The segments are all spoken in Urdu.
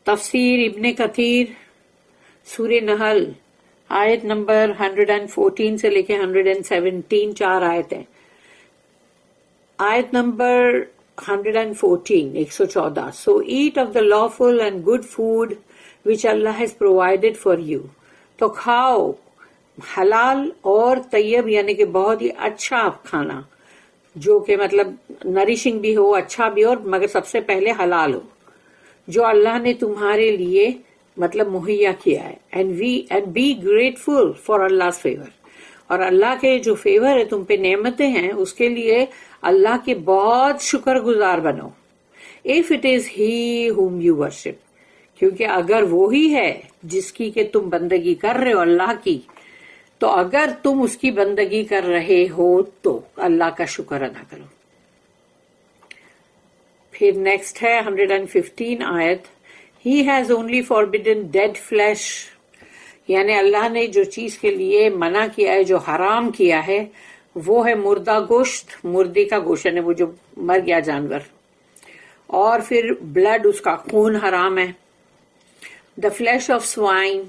تفسیر ابن کثیر سورہ نحل آیت نمبر 114 سے لے کے 117 4 آیت ہیں. آیت number 114 So eat of the lawful and good food which Allah has provided for you. تو کھاؤ حلال اور طیب یعنی کہ بہت ہی اچھا کھانا جو کہ مطلب نریشنگ بھی ہو، اچھا بھی ہو، مگر سب سے پہلے حلال ہو جو اللہ نے تمہارے لیے مطلب مہیا کیا ہے. And be grateful for Allah's favor. اور اللہ کے جو فیور ہے تم پہ نعمتیں ہیں اس کے لیے اللہ کے بہت شکر گزار بنو. If it is he whom you worship. کیونکہ اگر وہی ہے جس کی کہ تم بندگی کر رہے ہو اللہ کی، تو اگر تم اس کی بندگی کر رہے ہو تو اللہ کا شکر ادا کرو. پھر نیکسٹ ہے 115 آیت. He has only forbidden dead flesh. یعنی اللہ نے جو چیز کے لیے منع کیا ہے، جو حرام کیا ہے، وہ ہے مردہ گوشت، مردے کا گوشت یعنی وہ جو مر گیا جانور. اور پھر بلڈ، اس کا خون حرام ہے. دا فلیش آف سوائن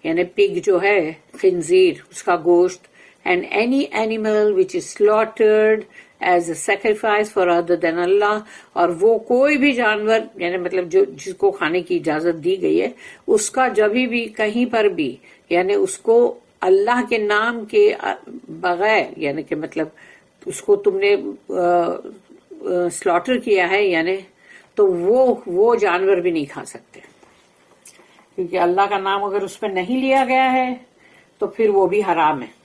یعنی پگ جو ہے خنزیر، اس کا گوشت. And any animal which is slaughtered as a sacrifice for other than Allah. اور وہ کوئی بھی جانور یعنی مطلب جو جس کو کھانے کی اجازت دی گئی ہے، اس کا جبھی بھی کہیں پر بھی یعنی اس کو اللہ کے نام کے بغیر یعنی کہ مطلب اس کو تم نے سلاٹر کیا ہے یعنی تو وہ جانور بھی نہیں کھا سکتے، کیونکہ اللہ کا نام اگر اس پہ نہیں لیا گیا ہے تو پھر وہ بھی حرام ہے.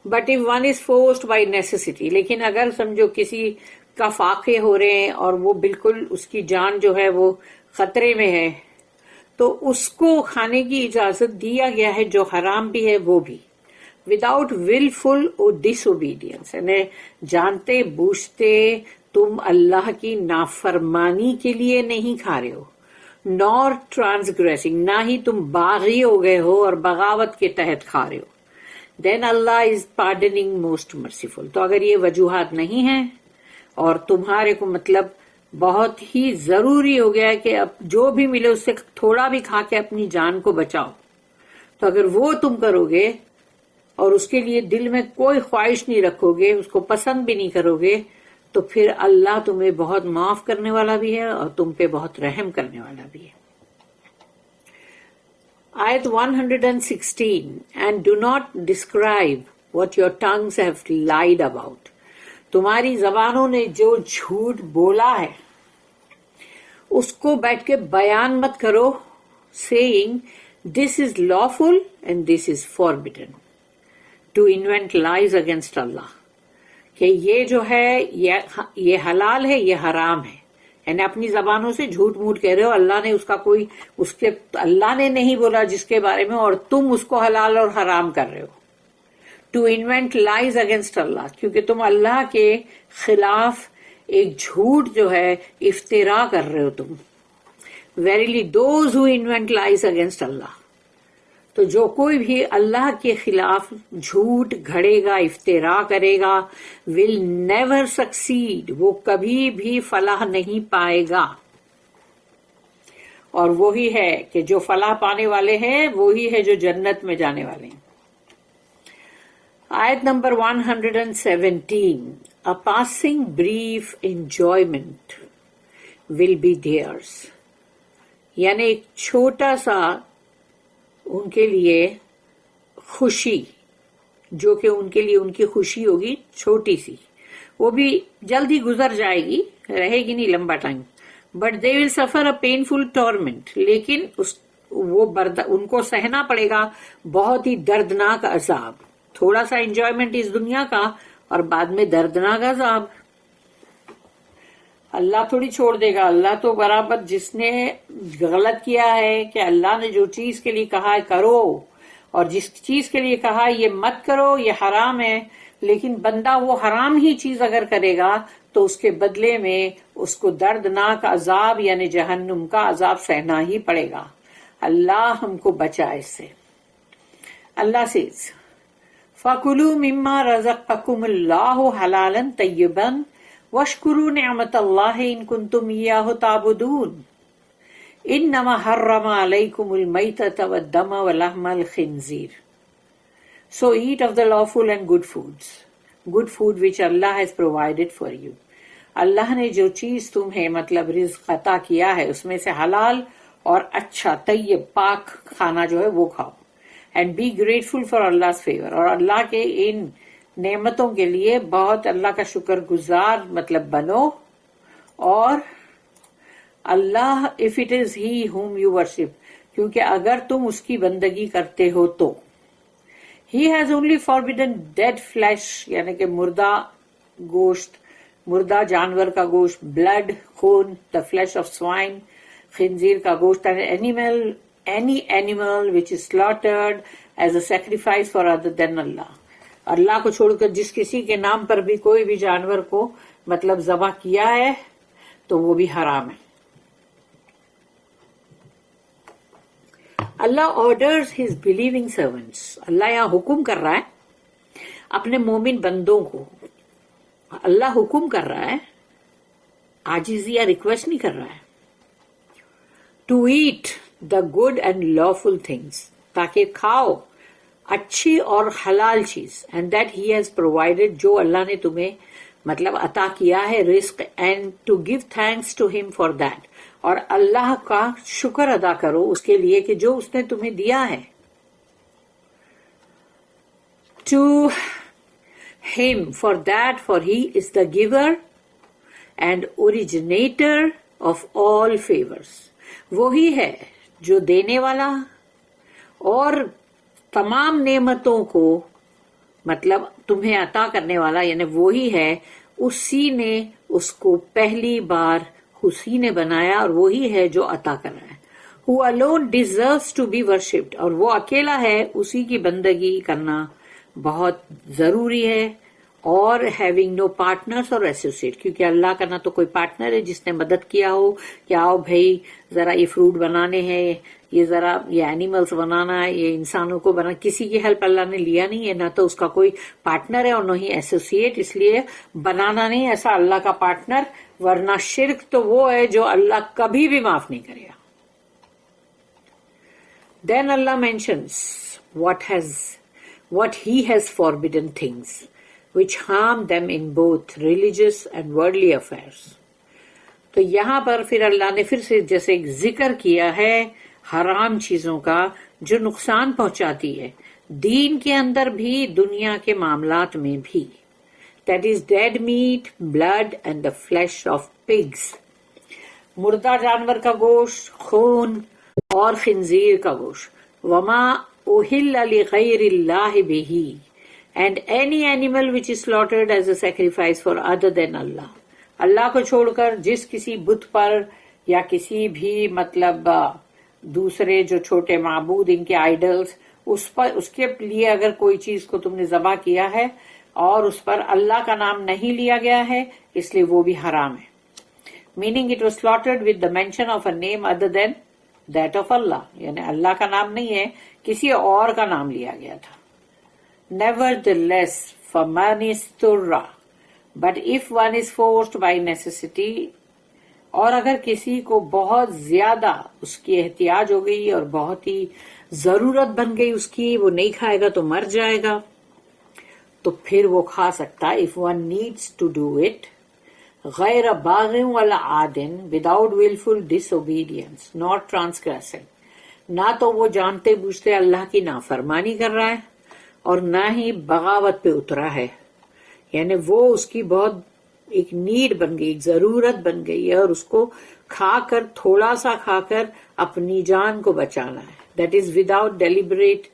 But if one is forced by necessity. لیکن اگر سمجھو کسی کا فاقے ہو رہے ہیں اور وہ بالکل اس کی جان جو ہے وہ خطرے میں ہے، تو اس کو کھانے کی اجازت دیا گیا ہے جو حرام بھی ہے وہ بھی. Without willful or disobedience. یعنی جانتے بوجھتے تم اللہ کی نافرمانی کے لیے نہیں کھا رہے ہو. نور ٹرانسگریسنگ، نہ ہی تم باغی ہو گئے ہو اور بغاوت کے تحت کھا رہے ہو. دین اللہ از پارڈننگ موسٹ مرسیفل. تو اگر یہ وجوہات نہیں ہیں اور تمہارے کو مطلب بہت ہی ضروری ہو گیا ہے کہ اب جو بھی ملے اس سے تھوڑا بھی کھا کے اپنی جان کو بچاؤ، تو اگر وہ تم کرو گے اور اس کے لیے دل میں کوئی خواہش نہیں رکھو گے، اس کو پسند بھی نہیں کرو گے، تو پھر اللہ تمہیں بہت معاف کرنے والا بھی ہے اور تم پہ بہت رحم کرنے والا بھی ہے. آیت 116. And do not describe what your tongues have lied about. تمہاری زبانوں نے جو جھوٹ بولا ہے اس کو بیٹھ کے بیان مت کرو. saying this is lawful and this is forbidden. To invent lies against Allah. کہ یہ جو ہے یہ حلال ہے، یہ حرام ہے. یعنی اپنی زبانوں سے جھوٹ موٹ کہہ رہے ہو. اللہ نے اس کا کوئی اللہ نے نہیں بولا جس کے بارے میں، اور تم اس کو حلال اور حرام کر رہے ہو. ٹو انوینٹ لائز اگینسٹ اللہ، کیونکہ تم اللہ کے خلاف ایک جھوٹ جو ہے افترا کر رہے ہو تم. Verily those who invent lies against Allah. تو جو کوئی بھی اللہ کے خلاف جھوٹ گھڑے گا، افترا کرے گا، ول نیور سکسیڈ، وہ کبھی بھی فلاح نہیں پائے گا. اور وہی ہے کہ جو فلاح پانے والے ہیں وہی ہے جو جنت میں جانے والے ہیں. آیت number 117. A passing brief enjoyment will be theirs. یعنی ایک چھوٹا سا ان کے لیے خوشی، جو کہ ان کے لیے ان کی خوشی ہوگی چھوٹی سی، وہ بھی جلدی گزر جائے گی، رہے گی نہیں لمبا ٹائم. بٹ دے ول سفر اے پینفل ٹورمنٹ. لیکن ان کو سہنا پڑے گا بہت ہی دردناک عذاب. تھوڑا سا انجوائمنٹ اس دنیا کا اور بعد میں دردناک عذاب. اللہ تھوڑی چھوڑ دے گا. اللہ تو برابر جس نے غلط کیا ہے کہ اللہ نے جو چیز کے لیے کہا ہے کرو، اور جس چیز کے لیے کہا یہ مت کرو، یہ حرام ہے، لیکن بندہ وہ حرام ہی چیز اگر کرے گا تو اس کے بدلے میں اس کو دردناک عذاب یعنی جہنم کا عذاب سہنا ہی پڑے گا. اللہ ہم کو بچائے اس سے. اللہ says فَكُلُوا مِمَّا رَزَقَكُمُ اللَّهُ حَلَالًا طَيِّبًا وَاشْكُرُوا نِعْمَتَ اللَّهِ إِن كُنتُمْ إِيَّاهُ تَعْبُدُونَ. انما حرم علیکم المیتۃ والدم ولحم الخنزیر. So eat of the lawful and good foods, good food which Allah has provided for you. اللہ نے جو چیز تمہیں مطلب رزق عطا کیا ہے اس میں سے حلال اور اچھا طیب پاک کھانا جو ہے وہ کھاؤ. And be grateful for Allah's favor. اور اللہ کے ان نعمتوں کے لیے بہت اللہ کا شکر گزار مطلب بنو. اور اللہ if it is he whom you worship, کیونکہ اگر تم اس کی بندگی کرتے ہو تو He has only forbidden dead flesh, یعنی کہ مردہ گوشت، مردہ جانور کا گوشت، blood, خون, the flesh of swine, خنزیر کا گوشت, any animal which is slaughtered as a sacrifice for other than Allah. اللہ کو چھوڑ کر جس کسی کے نام پر بھی کوئی بھی جانور کو مطلب ذبح کیا ہے تو وہ بھی حرام ہے. اللہ آرڈرز ہز بلیونگ سرونٹس. اللہ یہاں حکم کر رہا ہے اپنے مومن بندوں کو. اللہ حکم کر رہا ہے، عاجزی یا ریکویسٹ نہیں کر رہا ہے. To eat the good and lawful things, تاکہ کھاؤ اچھی اور حلال چیز. And that he has provided, جو اللہ نے تمہیں مطلب عطا کیا ہے رزق. And to give thanks to him for that, اور اللہ کا شکر ادا کرو اس کے لیے کہ جو اس نے تمہیں دیا ہے. To him for that, for he is the giver and originator of all favours. وہی ہے جو دینے والا اور تمام نعمتوں کو مطلب تمہیں عطا کرنے والا، یعنی وہی ہے. اسی نے اس کو پہلی بار اسی نے بنایا اور وہی ہے جو عطا کر رہا ہے. Who alone deserves to be worshipped، اور وہ اکیلا ہے، اسی کی بندگی کرنا بہت ضروری ہے. اور having no partners or associate، کیونکہ اللہ کا نہ تو کوئی پارٹنر ہے جس نے مدد کیا ہو کہ آؤ بھائی ذرا یہ فروٹ بنانے ہیں، یہ ذرا یہ اینیملس بنانا ہے، یہ انسانوں کو بنا. کسی کی ہیلپ اللہ نے لیا نہیں ہے، نہ تو اس کا کوئی پارٹنر ہے اور نہ ہی ایسوسیٹ. اس لیے بنانا نہیں ایسا اللہ کا پارٹنر، ورنہ شرک تو وہ ہے جو اللہ کبھی بھی معاف نہیں کرے گا. Then Allah mentions what he has forbidden things which harm them in both religious and worldly affairs. تو یہاں پر پھر اللہ نے پھر سے جیسے ایک ذکر کیا ہے حرام چیزوں کا جو نقصان پہنچاتی ہے دین کے اندر بھی دنیا کے معاملات میں بھی. That is dead meat, blood and the flesh of pigs. مردہ جانور کا گوشت، خون اور خنزیر کا گوشت. وما اہل لغیر اللہ بہ، and any animal which is slaughtered as a sacrifice for other than Allah. اللہ کو چھوڑ کر جس کسی بت پر یا کسی بھی مطلب دوسرے جو چھوٹے معبود ان کے آئیڈلز، اس کے لیے اگر کوئی چیز کو تم نے ذبح کیا ہے اور اس پر اللہ کا نام نہیں لیا گیا ہے، اس لیے وہ بھی حرام ہے. Meaning it was slaughtered with the mention of a name other than that of Allah. یعنی اللہ کا نام نہیں ہے، کسی اور کا نام لیا گیا تھا. Nevertheless, فَمَنِ اسْتُرَّ، but if one is forced by necessity، اور اگر کسی کو بہت زیادہ اس کی احتیاج ہو گئی اور بہت ہی ضرورت بن گئی اس کی، وہ نہیں کھائے گا تو مر جائے گا، تو پھر وہ کھا سکتا ہے. if one needs to do it غیر باغ ولا عاد، without willful disobedience nor transgressing، نہ تو وہ جانتے بوجھتے اللہ کی نافرمانی کر رہا ہے اور نہ ہی بغاوت پہ اترا ہے. یعنی وہ اس کی بہت ایک نیڈ بن گئی، ایک ضرورت بن گئی ہے اور اس کو کھا کر تھوڑا سا کھا کر اپنی جان کو بچانا ہے. That is without deliberate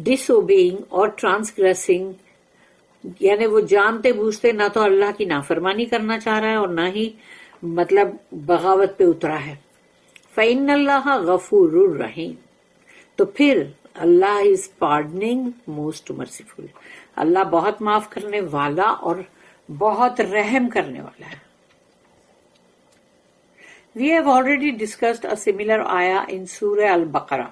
disobeying اور transgressing، یعنی وہ جانتے بوجھتے نہ تو اللہ کی نافرمانی کرنا چاہ رہا ہے اور نہ ہی مطلب بغاوت پہ اترا ہے. فَإِنَّ اللَّهَ غَفُورٌ رَحِيمٌ، تو پھر اللہ از پارڈننگ موسٹ مرسیفل، اللہ بہت معاف کرنے والا اور بہت رحم کرنے والا ہے. We have already discussed a similar ayah in Surah Al-Baqarah.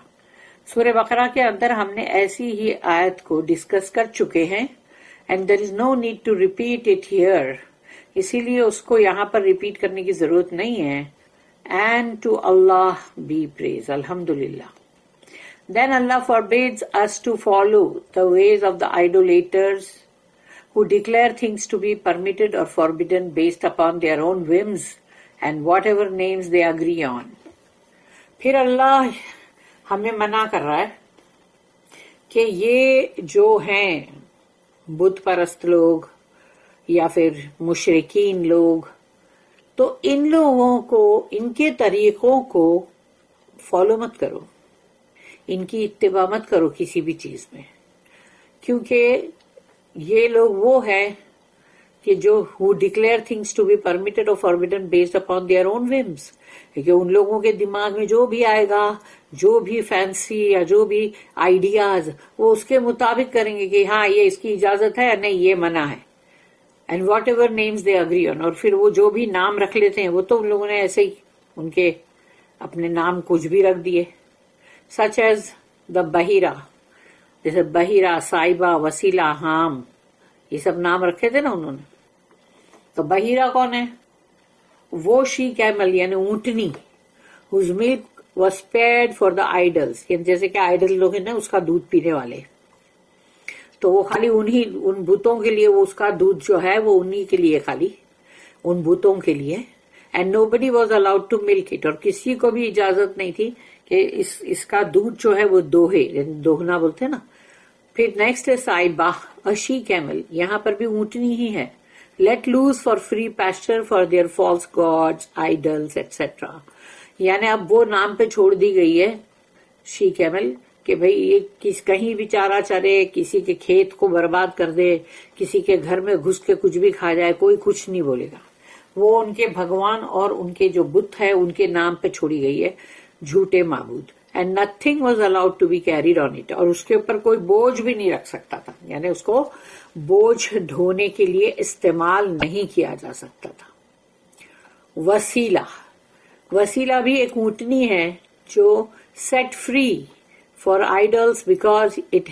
سورہ بقرہ کے اندر ہم نے ایسی ہی آیت کو ڈسکس کر چکے ہیں. And there is no need to repeat it here. اسی لیے اس کو یہاں پر ریپیٹ کرنے کی ضرورت نہیں ہے. and to Allah be praise. Alhamdulillah. Then Allah forbids us to follow the ways of the idolaters who declare things to be permitted or forbidden based upon their own whims and whatever names they agree on. پھر اللہ ہمیں منع کر رہا ہے کہ یہ جو ہیں بت پرست لوگ یا پھر مشرکین لوگ، تو ان لوگوں کو، ان کے طریقوں کو فالو مت کرو، ان کی اتباع مت کرو کسی بھی چیز میں، کیونکہ یہ لوگ وہ ہے کہ جو who declare things to be permitted or forbidden based upon their own whims، کہ ان لوگوں کے دماغ میں جو بھی آئے گا، جو بھی فینسی یا جو بھی آئیڈیاز، وہ اس کے مطابق کریں گے کہ ہاں یہ اس کی اجازت ہے، نہیں یہ منع ہے، and what ever names they agree on. اور پھر وہ جو بھی نام رکھ لیتے ہیں، وہ تو ان لوگوں نے ایسے ہی ان کے اپنے نام کچھ بھی رکھ دیے، سچ ایز دا بحیرہ، جیسے بحیرہ، صائبہ، وسیلہ، حام، یہ سب نام رکھے تھے نا انہوں نے. تو بحیرہ کون ہے؟ وہ شی کیمل یعنی اونٹنی whose milk was spared for the idols، یعنی جیسے کہ آئیڈل لوگ ہیں نا اس کا دودھ پینے والے، تو وہ خالی ان بتوں کے لیے، وہ اس کا دودھ جو ہے وہ انہی کے لیے، خالی ان بتوں کے لیے. And nobody was allowed to milk it، اور کسی کو بھی اجازت نہیں تھی کہ اس کا دودھ جو ہے وہ دوہے، یعنی دوہنا بولتے ہیں نا. پھر نیکسٹ ہے صائبہ، اشی کیمل، یہاں پر بھی اونٹنی ہی ہے. let loose for free pasture for their false gods, idols, etc. یعنی اب وہ نام پہ چھوڑ دی گئی ہے شی کیمل کہ بھئی یہ کہیں بھی چارہ چرے، کسی کے کھیت کو برباد کر دے، کسی کے گھر میں گھس کے کچھ بھی کھا جائے، کوئی کچھ نہیں بولے گا. وہ ان کے بھگوان اور ان کے جو بت ہے ان کے نام پہ چھوڑی گئی ہے، جھوٹے معبود. And nothing was allowed to be carried on it, اور اس کے اوپر کوئی بوجھ بھی نہیں رکھ سکتا تھا، یعنی اس کو بوجھ ڈھونے کے لیے استعمال نہیں کیا جا سکتا تھا. وسیلہ، وسیلہ بھی ایک اونٹنی ہے جو set free for idols because it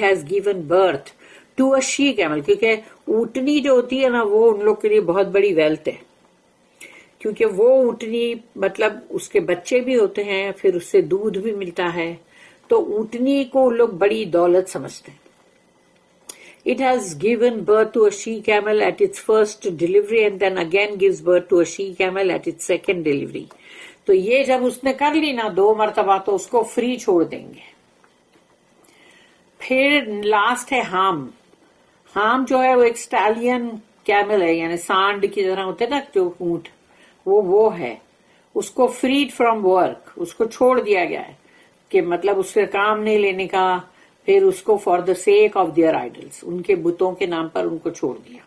has given birth to a she camel. کیونکہ اونٹنی جو ہوتی ہے نا وہ ان لوگ کے لیے بہت بڑی ویلتھ ہے، کیونکہ وہ اونٹنی مطلب اس کے بچے بھی ہوتے ہیں، پھر اس سے دودھ بھی ملتا ہے، تو اونٹنی کو لوگ بڑی دولت سمجھتے ہیں. It has given birth to a she camel at its first delivery and then again gives birth to a she camel at its second delivery. تو یہ جب اس نے کر لی نا 2 مرتبہ تو اس کو فری چھوڑ دیں گے. پھر لاسٹ ہے ہام. ہام جو ہے وہ ایک اسٹالین کیمل ہے، یعنی سانڈ کی طرح ہوتے نا جو اونٹ، وہ ہے. اس کو فریڈ فرام ورک، اس کو چھوڑ دیا گیا ہے کہ مطلب اس سے کام نہیں لینے کا. پھر اس کو for the sake of their idols, ان کے بتوں کے نام پر ان کو چھوڑ دیا.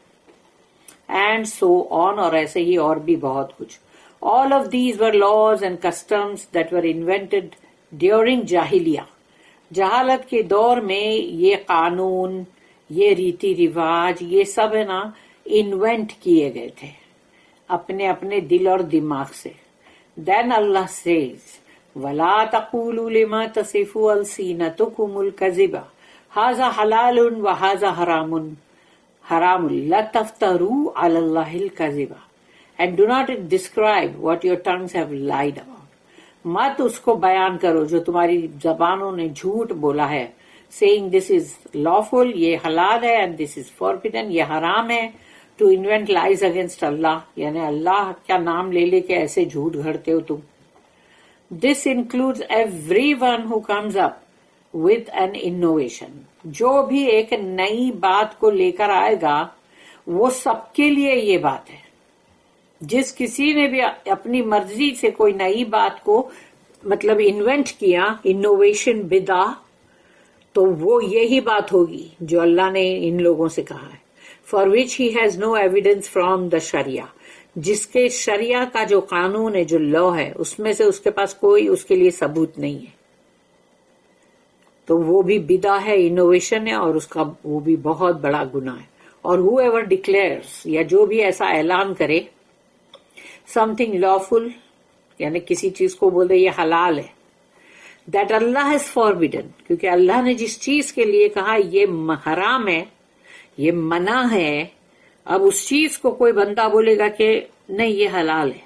اینڈ سو آن، اور ایسے ہی اور بھی بہت کچھ. All of these were laws and customs that were invented during جاہلیہ. جہالت کے دور میں یہ قانون، یہ ریتی رواج، یہ سب ہے نا انوینٹ کیے گئے تھے اپنے اپنے دل اور دماغ سے. Then Allah says وَلَا تَقُولُوا لِمَا تَصِفُ أَلْسِنَتُكُمُ الْكَذِبَ هَذَا حَلَالٌ وَهَذَا حَرَامٌ لَتَفْتَرُوا عَلَى اللَّهِ الْكَذِبَ and do not describe what your tongues have lied about. مت اس کو بیان کرو جو تمہاری زبانوں نے جھوٹ بولا ہے. saying this is lawful، یہ حلال ہے، and this is forbidden، یہ حرام ہے. to invent lies against Allah، یعنی اللہ کا نام لے لے کے ایسے جھوٹ گھڑتے ہو تم. this includes everyone who comes up with an innovation. جو بھی ایک نئی بات کو لے کر آئے گا وہ سب کے لیے یہ بات ہے. جس کسی نے بھی اپنی مرضی سے کوئی نئی بات کو مطلب انوینٹ کیا، انوویشن بدعا، تو وہ یہی بات ہوگی جو اللہ نے ان لوگوں سے کہا ہے. For which he has no evidence from the sharia, جس کے شریعہ کا جو قانون ہے، جو لا ہے، اس میں سے اس کے پاس کوئی اس کے لیے ثبوت نہیں ہے. تو وہ بھی بدعا ہے، انوویشن ہے، اور اس کا وہ بھی بہت بڑا گناہ ہے. اور ہو ایور ڈکلیئرس، یا جو بھی ایسا اعلان کرے، something lawful یعنی کسی چیز کو بول دے یہ حلال ہے، that Allah has forbidden، کیونکہ اللہ نے جس چیز کے لیے کہا یہ حرام ہے، یہ منع ہے، اب اس چیز کو کوئی بندہ بولے گا کہ نہیں یہ حلال ہے،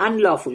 unlawful,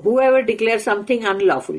whoever declares something unlawful.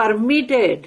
permitted,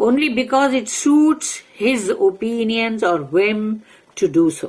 only because it suits his opinions or whim to do so,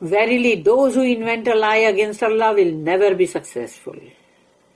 verily those who invent a lie against Allah will never be successful.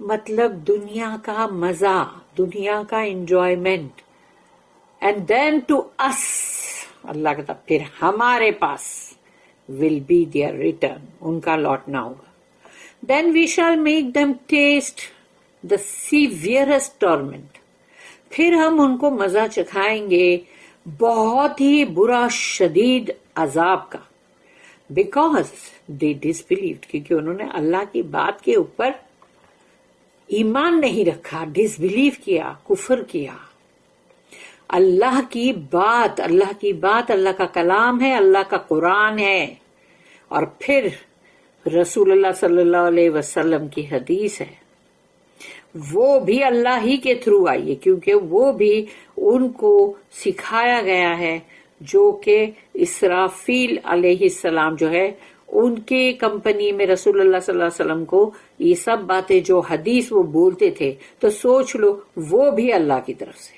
مطلب دنیا کا مزہ، دنیا کا انجوائمنٹ. اینڈ دین ٹو اس، اللہ کہتا پھر ہمارے پاس ول بی دیئر ریٹرن، ان کا لوٹنا ہوگا. دین وی شال make them test the سیویئرسٹ torment, پھر ہم ان کو مزہ چکھائیں گے بہت ہی برا شدید عذاب کا. بیکاز دے ڈسبلیوڈ، کیونکہ انہوں نے اللہ کی بات کے اوپر ایمان نہیں رکھا، ڈس بلیو کیا، کفر کیا. اللہ کی بات، اللہ کی بات اللہ کا کلام ہے، اللہ کا قرآن ہے، اور پھر رسول اللہ صلی اللہ علیہ وسلم کی حدیث ہے، وہ بھی اللہ ہی کے تھرو آئی ہے، کیونکہ وہ بھی ان کو سکھایا گیا ہے، جو کہ اسرافیل علیہ السلام جو ہے ان کے کمپنی میں رسول اللہ صلی اللہ علیہ وسلم کو یہ سب باتیں جو حدیث وہ بولتے تھے، تو سوچ لو وہ بھی اللہ کی طرف سے.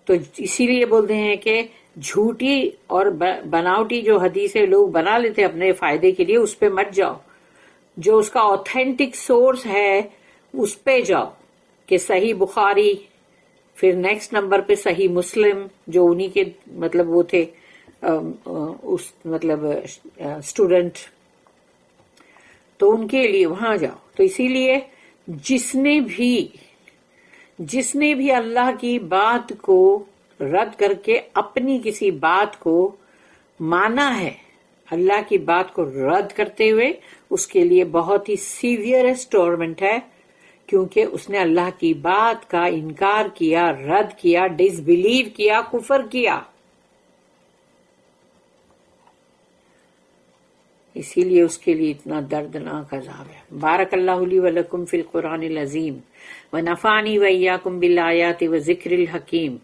تو اسی لیے بولتے ہیں کہ جھوٹی اور بناوٹی جو حدیثیں لوگ بنا لیتے اپنے فائدے کے لیے، اس پہ مت جاؤ. جو اس کا اوتھینٹک سورس ہے اس پہ جاؤ، کہ صحیح بخاری، پھر نیکسٹ نمبر پہ صحیح مسلم، جو انہی کے مطلب وہ تھے اس مطلب اسٹوڈنٹ، تو ان کے لیے وہاں جاؤ. تو اسی لیے جس نے بھی اللہ کی بات کو رد کر کے اپنی کسی بات کو مانا ہے، اللہ کی بات کو رد کرتے ہوئے، اس کے لیے بہت ہی سیویئرسٹ ٹورمنٹ ہے، کیونکہ اس نے اللہ کی بات کا انکار کیا، رد کیا، ڈس بلیو کیا، کفر کیا. اسی لیے اس کے لیے اتنا دردناک عذاب ہے. بارک اللہ لی و لکم فی القرآن العظیم ونفعنی و ایاکم بالآیات و ذکر الحکیم.